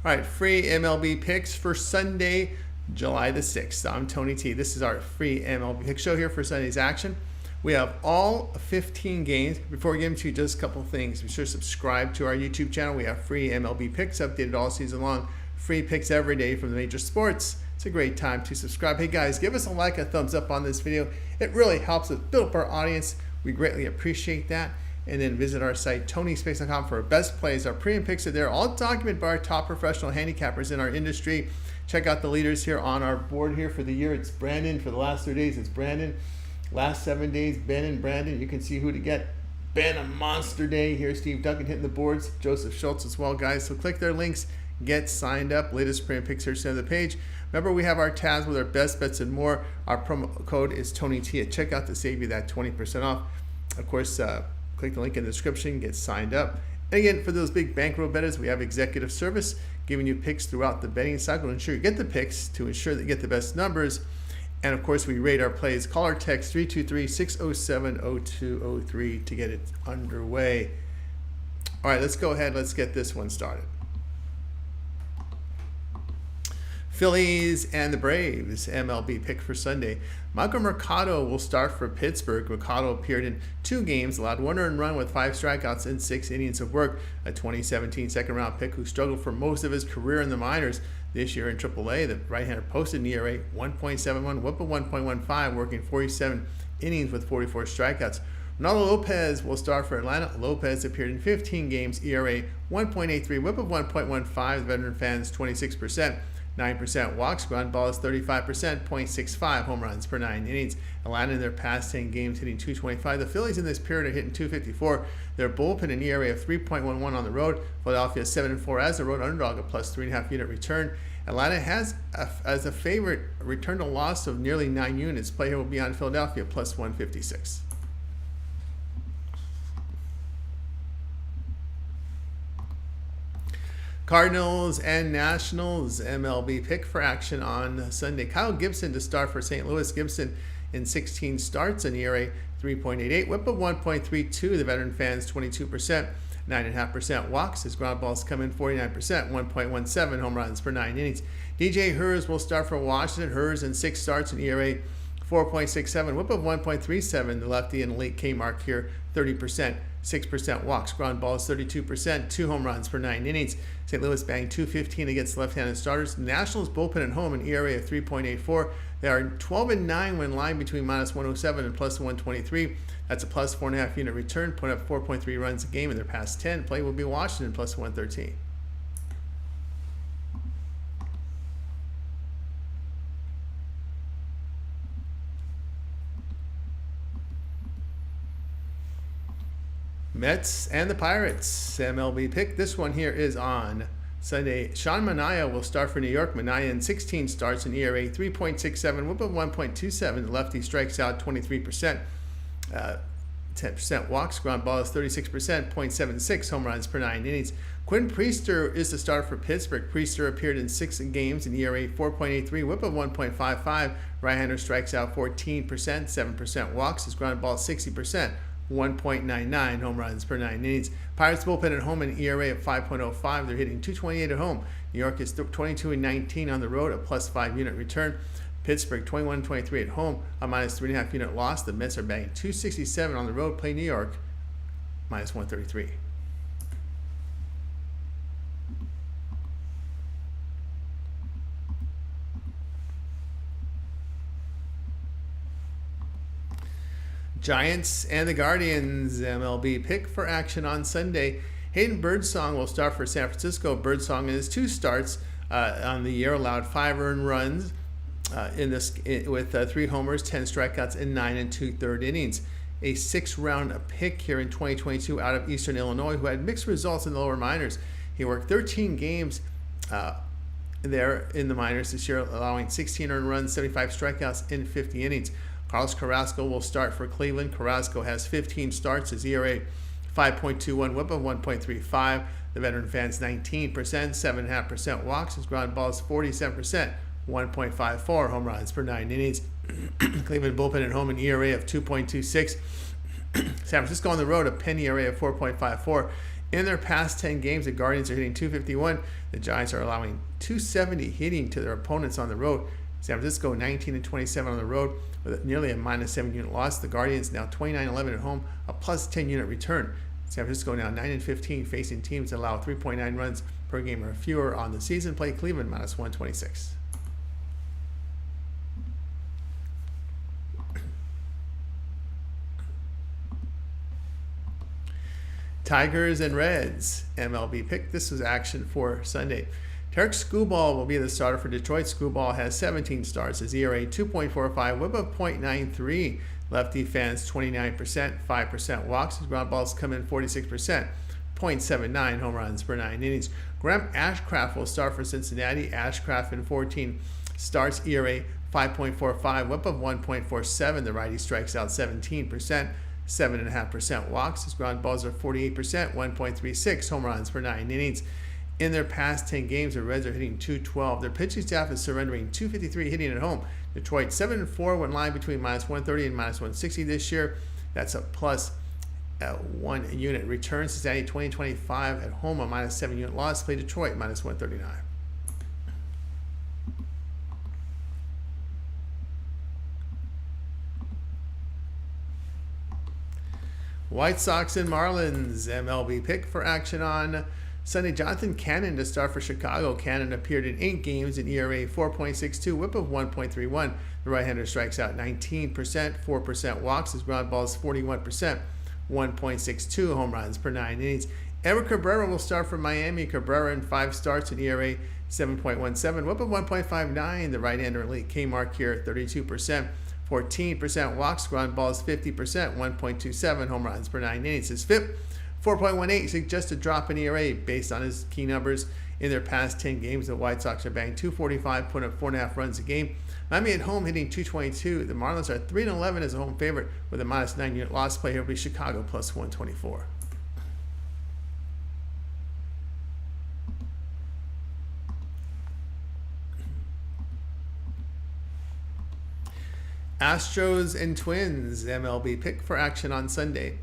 All right, free MLB picks for Sunday, July the 6th. I'm Tony T. This is our free MLB pick show here for Sunday's action. We have all 15 games. Before we get into just a couple of things, be sure to subscribe to our YouTube channel. We have free MLB picks updated all season long. Free picks every day from the major sports. It's a great time to subscribe. Hey guys, give us a like, a thumbs up on this video. It really helps us build up our audience. We greatly appreciate that. And then visit our site, tonyspace.com, for our best plays. Our premium picks are there, all documented by our top professional handicappers in our industry. Check out the leaders here on our board here for the year. It's Brandon. For the last 3 days, it's Brandon. Last 7 days, Ben and Brandon. You can see who to get. Ben, a monster day here. Steve Duncan hitting the boards. Joseph Schultz as well, guys. So click their links. Get signed up. Latest premium picks here, center of the page. Remember, we have our tabs with our best bets and more. Our promo code is TonyT at checkout to save you that 20% off. Of course, click the link in the description, get signed up. And again, for those big bankroll bettors, we have executive service giving you picks throughout the betting cycle to ensure you get the picks, to ensure that you get the best numbers. And of course, we rate our plays. Call or text 323-607-0203 to get it underway. All right, let's go ahead. Let's get this one started. Phillies and the Braves, MLB pick for Sunday. Michael Mercado will start for Pittsburgh. Mercado appeared in 2 games, allowed 1 earned run with 5 strikeouts in 6 innings of work. A 2017 second-round pick who struggled for most of his career in the minors. This year in AAA, the right-hander posted an ERA 1.71, WHIP of 1.15, working 47 innings with 44 strikeouts. Ronaldo Lopez will start for Atlanta. Lopez appeared in 15 games, ERA 1.83, WHIP of 1.15. The veteran fans 26%. 9% walks, ground balls 35%, 0.65 home runs per 9 innings. Atlanta in their past 10 games hitting 225. The Phillies in this period are hitting 254. Their bullpen an ERA of 3.11 on the road. Philadelphia 7-4 as a road underdog, a plus 3.5 unit return. Atlanta has, as a favorite, a return to loss of nearly 9 units. Play here will be on Philadelphia, plus 156. Cardinals and Nationals, MLB pick for action on Sunday. Kyle Gibson to start for St. Louis. Gibson in 16 starts, an ERA 3.88, WHIP of 1.32. The veteran fans 22%, 9.5% walks. His ground balls come in 49%, 1.17 home runs per 9 innings. DJ Hers will start for Washington. Hers in 6 starts, an ERA 4.67, WHIP of 1.37. The lefty in late K mark here, 30%, 6% walks. Ground balls 32%, 2 home runs per 9 innings. St. Louis banged .215 against left-handed starters. Nationals bullpen at home, an ERA of 3.84. They are 12-9 when lying between minus 107 and plus 123. That's a plus 4.5 unit return, put up 4.3 runs a game in their past 10. Play will be Washington plus 113. Mets and the Pirates, MLB pick. This one here is on Sunday. Sean Manaea will start for New York. Manaea in 16 starts, an ERA 3.67, WHIP of 1.27. The lefty strikes out 23%, 10% walks. Ground balls 36%, 0.76 home runs per 9 innings. Quinn Priester is the starter for Pittsburgh. Priester appeared in 6 games, an ERA 4.83, WHIP of 1.55. Right-hander strikes out 14%, 7% walks. His ground ball 60%. 1.99 home runs per 9 innings. Pirates bullpen at home, an ERA of 5.05. They're hitting 228 at home. New York is 22-19 on the road, a plus 5 unit return. Pittsburgh 21-23 at home, a minus 3.5 unit loss. The Mets are batting 267 on the road. Play New York, minus 133. Giants and the Guardians, MLB pick for action on Sunday. Hayden Birdsong will start for San Francisco. Birdsong in his 2 starts on the year allowed 5 earned runs with 3 homers, 10 strikeouts, and 9 2/3 innings. A 6th-round pick here in 2022 out of Eastern Illinois, who had mixed results in the lower minors. He worked 13 games there in the minors this year, allowing 16 earned runs, 75 strikeouts, in 50 innings. Carlos Carrasco will start for Cleveland. Carrasco has 15 starts. His ERA 5.21, WHIP of 1.35. The veteran fans 19%, 7.5% walks. His ground balls 47%, 1.54 home runs per 9 innings. Cleveland bullpen at home, an ERA of 2.26. San Francisco on the road, a pen ERA of 4.54. In their past 10 games, the Guardians are hitting .251. The Giants are allowing .270 hitting to their opponents on the road. San Francisco 19-27 on the road with nearly a -7 unit loss. The Guardians now 29-11 at home, a +10 unit return. San Francisco now 9-15 facing teams that allow 3.9 runs per game or fewer on the season. Play Cleveland -126. Tigers and Reds, MLB pick. This was action for Sunday. Tarek Skubal will be the starter for Detroit. Skubal has 17 starts. His ERA 2.45, whip of .93. Lefty fans 29%, 5% walks. His ground balls come in 46%, .79 home runs per 9 innings. Graham Ashcraft will start for Cincinnati. Ashcraft in 14 starts, ERA 5.45, whip of 1.47. The righty strikes out 17%. 7.5% walks. His ground balls are 48%, 1.36 home runs per 9 innings. In their past 10 games, the Reds are hitting .212. Their pitching staff is surrendering .253 hitting at home. Detroit 7-4 went line between -130 and -160 this year. That's a +1 unit return. Cincinnati 20-25 at home, a -7 unit loss. Play Detroit -139. White Sox and Marlins, MLB pick for action on Sunday. Jonathan Cannon to start for Chicago. Cannon appeared in 8 games, an ERA 4.62, whip of 1.31. The right-hander strikes out 19%, 4% walks. His ground balls 41%, 1.62 home runs per 9 innings. Edward Cabrera will start for Miami. Cabrera in 5 starts, an ERA 7.17, whip of 1.59. The right-hander elite K-mark here 32%. 14% walks, ground balls 50%, 1.27 home runs per 9 innings. His FIP 4.18 suggests a drop in ERA based on his key numbers. In their past 10 games, the White Sox are batting .245, putting up 4.5 runs a game. Miami at home hitting .222. The Marlins are 3-11 as a home favorite with a -9 unit loss. Play here will be Chicago +124. Astros and Twins, MLB pick for action on Sunday.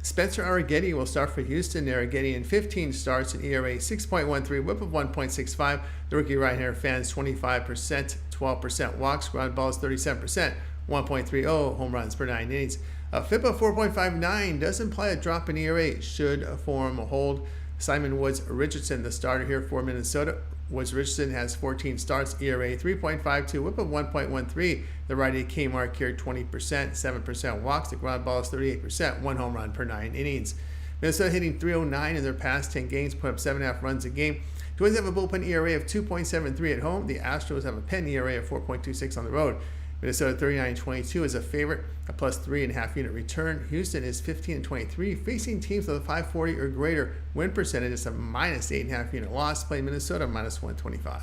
Spencer Arrighetti will start for Houston. Arrighetti in 15 starts, an ERA 6.13, whip of 1.65. The rookie right-hander fans 25%, 12% walks, ground balls 37%, 1.30 home runs per 9 innings. A FIP of 4.59 does imply a drop in ERA, should form a hold. Simon Woods Richardson, the starter here for Minnesota. Woods Richardson has 14 starts, ERA 3.52, whip of 1.13. The righty K-mark here 20%, 7% walks. The ground ball is 38%, 1 home run per 9 innings. Minnesota hitting .309 in their past 10 games, put up 7.5 runs a game. Twins have a bullpen ERA of 2.73 at home. The Astros have a pen ERA of 4.26 on the road. Minnesota 39-22 is a favorite, a +3.5 unit return. Houston is 15-23, facing teams with a .540 or greater win percentage. It's a -8.5 unit loss. Play Minnesota -125.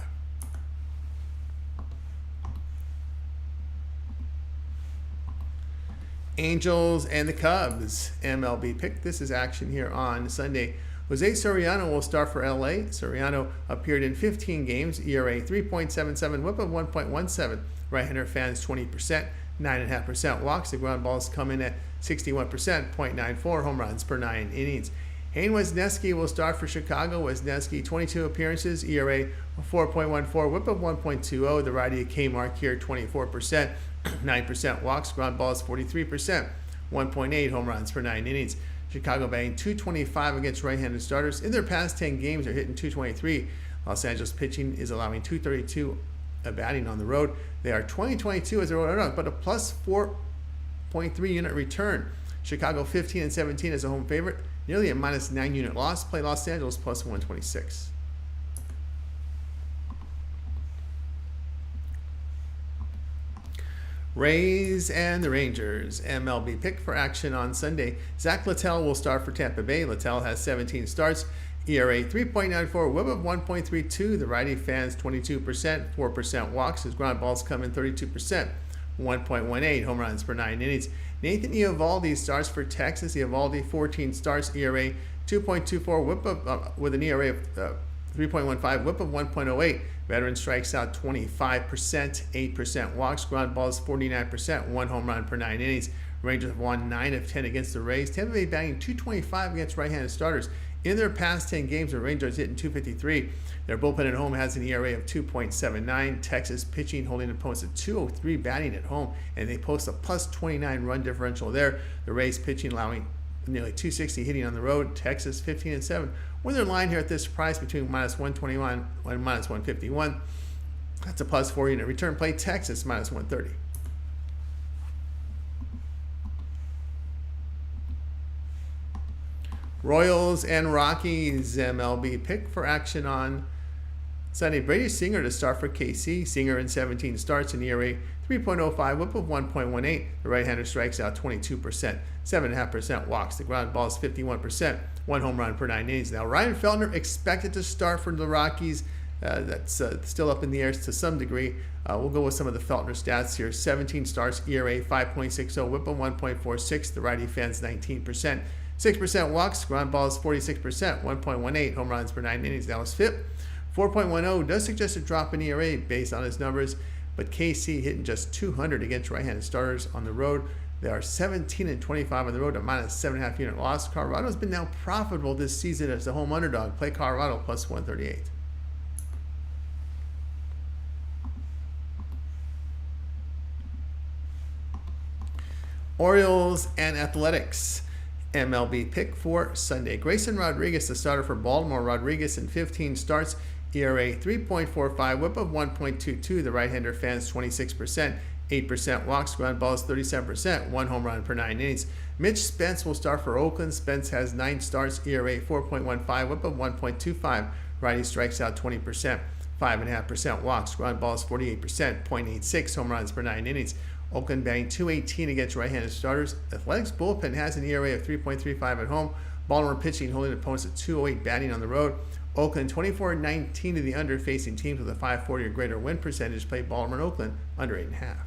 Angels and the Cubs, MLB pick. This is action here on Sunday. Jose Soriano will start for LA. Soriano appeared in 15 games, ERA 3.77, whip of 1.17. Right-hander fans 20%, 9.5% walks. The ground balls come in at 61%, .94 home runs per 9 innings. Hayne Wesneski will start for Chicago. Wesneski 22 appearances, ERA 4.14, whip of 1.20. The righty K-mark here 24%, 9% walks. Ground balls 43%, 1.8 home runs per 9 innings. Chicago batting .225 against right-handed starters. In their past 10 games, they're hitting .223. Los Angeles pitching is allowing .232 batting on the road. They are 20-22 as a road underdog, but a +4.3 unit return. Chicago 15-17 as a home favorite, nearly a -9 unit loss. Play Los Angeles +126. Rays and the Rangers, MLB pick for action on Sunday. Zach Littell will start for Tampa Bay. Littell has 17 starts, ERA 3.94, whip of 1.32. The righty fans 22%, 4% walks. His ground balls come in 32%, 1.18 home runs per 9 innings. Nathan Eovaldi starts for Texas. Eovaldi 14 starts, ERA 2.24, whip of with an ERA of 3.15, whip of 1.08. Veteran strikes out 25%, 8% walks. Ground balls 49%, 1 home run per 9 innings. Rangers have won 9 of 10 against the Rays. Tampa Bay batting .225 against right-handed starters. In their past 10 games, the Rangers hitting .253. Their bullpen at home has an ERA of 2.79. Texas pitching holding opponents at .203, batting at home, and they post a plus 29 run differential there. The Rays pitching allowing nearly .260 hitting on the road. Texas 15-7. With their line here at this price between minus 121 and minus 151. That's a plus 4 unit return play. Texas minus 130. Royals and Rockies MLB pick for action on Sunday. Brady Singer to start for KC. Singer in 17 starts, an ERA 3.05, whip of 1.18. The right-hander strikes out 22%, 7.5% walks. The ground ball is 51%, 1 home run per 9 innings. Now Ryan Feltner expected to start for the Rockies. That's still up in the air to some degree. We'll go with some of the Feltner stats here. 17 starts, ERA 5.60, whip of 1.46. The righty fans 19%. 6% walks, ground balls 46%, 1.18 home runs per 9 innings. That was FIP. 4.10 does suggest a drop in ERA based on his numbers, but KC hitting just 200 against right-handed starters on the road. They are 17-25 on the road, a minus 7.5 unit loss. Colorado's been now profitable this season as a home underdog. Play Colorado plus 138. Orioles and Athletics MLB pick for Sunday. Grayson Rodriguez, the starter for Baltimore. Rodriguez in 15 starts, ERA 3.45, whip of 1.22. The right-hander fans 26%, 8% walks, ground balls 37%, 1 home run per 9 innings. Mitch Spence will start for Oakland. Spence has 9 starts, ERA 4.15, whip of 1.25. Righty strikes out 20%, 5.5% walks, ground balls 48%, 0.86 home runs per 9 innings. Oakland batting .218 against right-handed starters. Athletics bullpen has an ERA of 3.35 at home. Baltimore pitching holding opponents at .208, batting on the road. Oakland 24-19 to the under, facing teams with a .540 or greater win percentage. Play Baltimore and Oakland under 8.5.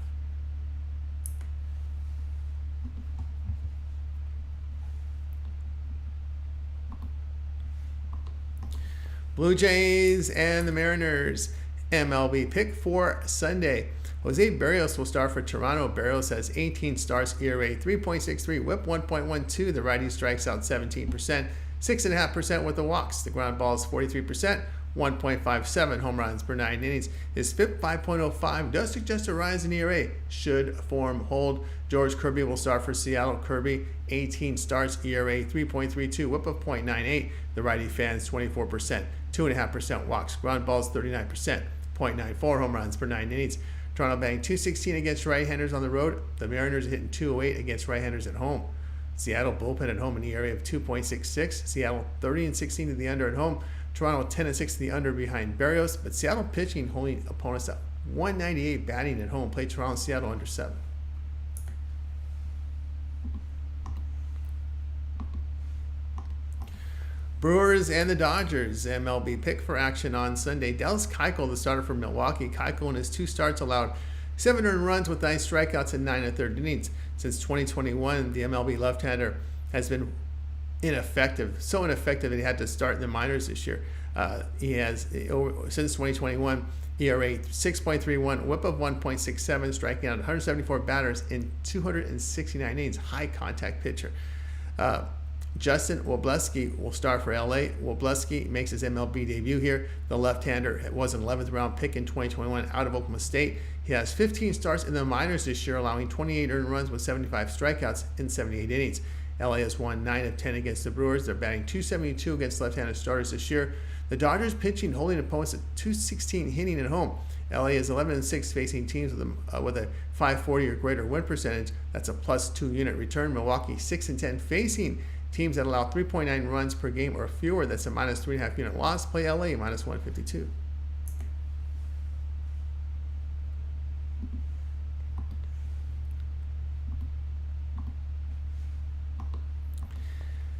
Blue Jays and the Mariners MLB pick for Sunday. Jose Barrios will start for Toronto. Barrios has 18 starts, ERA 3.63, whip 1.12. The righty strikes out 17%, 6.5% with the walks. The ground ball is 43%, 1.57 home runs per 9 innings. His FIP 5.05 does suggest a rise in ERA should form hold. George Kirby will start for Seattle. Kirby 18 starts, ERA 3.32, whip of 0.98. The righty fans 24%, 2.5% walks. Ground balls 39%, 0.94 home runs per 9 innings. Toronto batting .216 against right-handers on the road. The Mariners are hitting .208 against right-handers at home. Seattle bullpen at home, an ERA of 2.66. Seattle 30-16 to the under at home. Toronto 10-6 to the under behind Barrios. But Seattle pitching holding opponents at 198, batting at home. Play Toronto and Seattle under 7. Brewers and the Dodgers MLB pick for action on Sunday. Dallas Keuchel, the starter for Milwaukee. Keuchel in his 2 starts allowed 7 earned runs with 9 strikeouts in 9 1/3 innings. Since 2021, the MLB left-hander has been ineffective, so ineffective that he had to start in the minors this year. He has, since 2021, ERA 6.31, whip of 1.67, striking out 174 batters in 269 innings. High contact pitcher. Justin Wobleski will start for LA. Wobleski makes his MLB debut here. The left-hander was an 11th round pick in 2021 out of Oklahoma State. He has 15 starts in the minors this year, allowing 28 earned runs with 75 strikeouts in 78 innings. LA has won 9 of 10 against the Brewers. They're batting .272 against left-handed starters this year. The Dodgers pitching holding opponents at .216 hitting at home. LA is 11-6 facing teams with a .540 or greater win percentage. That's a plus 2 unit return. Milwaukee 6-10 facing teams that allow 3.9 runs per game or fewer. That's a minus 3.5 unit loss. Play LA minus 152.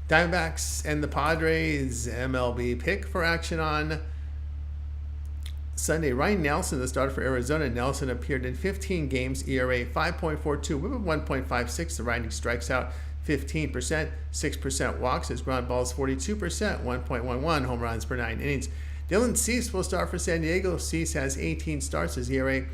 Diamondbacks and the Padres MLB pick for action on Sunday. Ryan Nelson, the starter for Arizona. Nelson appeared in 15 games, ERA 5.42, whip of 1.56. The righty strikes out 15%, 6% walks. His ground balls 42%, 1.11 home runs per 9 innings. Dylan Cease will start for San Diego. Cease has 18 starts. His ERA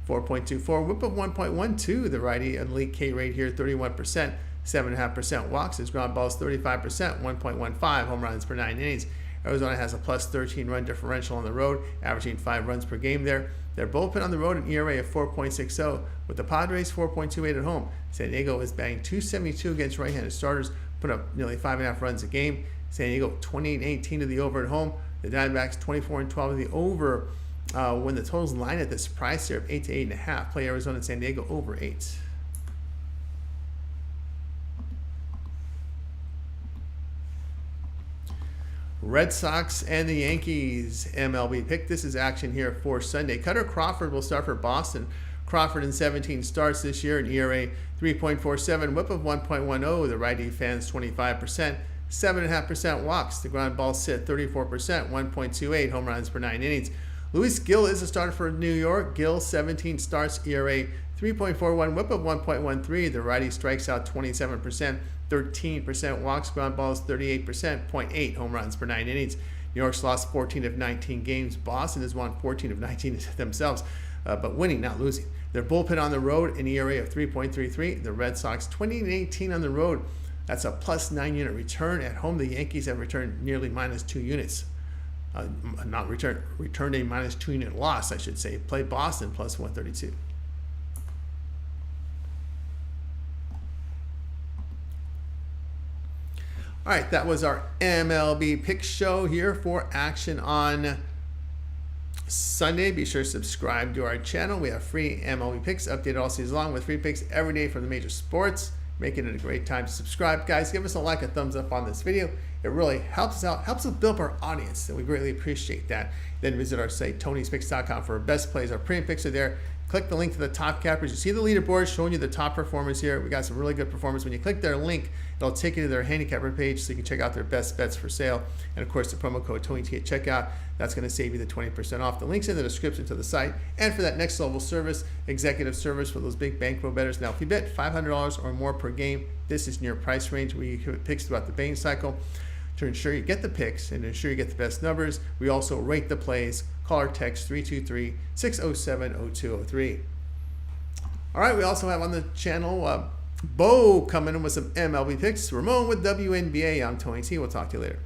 4.24. Whip of 1.12. The righty elite K rate here, 31%. 7.5% walks. His ground balls 35%. 1.15 home runs per 9 innings. Arizona has a plus 13 run differential on the road, averaging 5 runs per game there. Their bullpen on the road, an ERA of 4.60, with the Padres 4.28 at home. San Diego is batting .272 against right-handed starters, put up nearly 5.5 runs a game. San Diego 28-18 to the over at home. The Diamondbacks 24-12 to the over. When the totals line at this price here of 8 to 8.5, play Arizona and San Diego over 8. Red Sox and the Yankees MLB pick. This is action here for Sunday. Cutter Crawford will start for Boston. Crawford in 17 starts this year, an ERA 3.47, whip of 1.10. The righty fans 25%, 7.5% walks. The ground ball sit 34%, 1.28 home runs per 9 innings. Luis Gil is a starter for New York. Gil 17 starts, ERA 3.41, whip of 1.13. The righty strikes out 27%. 13% walks, ground balls 38%, 0.8 home runs per 9 innings. New York's lost 14 of 19 games. Boston has won 14 of 19 themselves, but winning, not losing. Their bullpen on the road, an ERA of 3.33. The Red Sox 20-18 on the road. That's a plus 9 unit return. At home, the Yankees have returned nearly minus 2 units. Returned a minus 2 unit loss, I should say. Play Boston plus 132. All right, that was our MLB pick show here for action on Sunday. Be sure to subscribe to our channel. We have free MLB picks updated all season long with free picks every day from the major sports, making it a great time to subscribe. Guys, give us a like, a thumbs up on this video. It really helps us out, helps us build up our audience, and we greatly appreciate that. Then visit our site, Tony'sPicks.com, for our best plays. Our premium picks are there. Click the link to the top cappers. You see the leaderboard showing you the top performers here. We got some really good performers. When you click their link, it'll take you to their handicapper page so you can check out their best bets for sale. And of course, the promo code TonyT at checkout. That's going to save you the 20% off. The link's in the description to the site. And for that next level service, executive service for those big bankroll bettors. Now, if you bet $500 or more per game, this is in your price range where you hit picks throughout the betting cycle. To ensure you get the picks and ensure you get the best numbers, we also rate the plays. Call or text 323-607-0203. All right, we also have on the channel Bo coming in with some MLB picks. Ramon with WNBA. I'm Tony T. We'll talk to you later.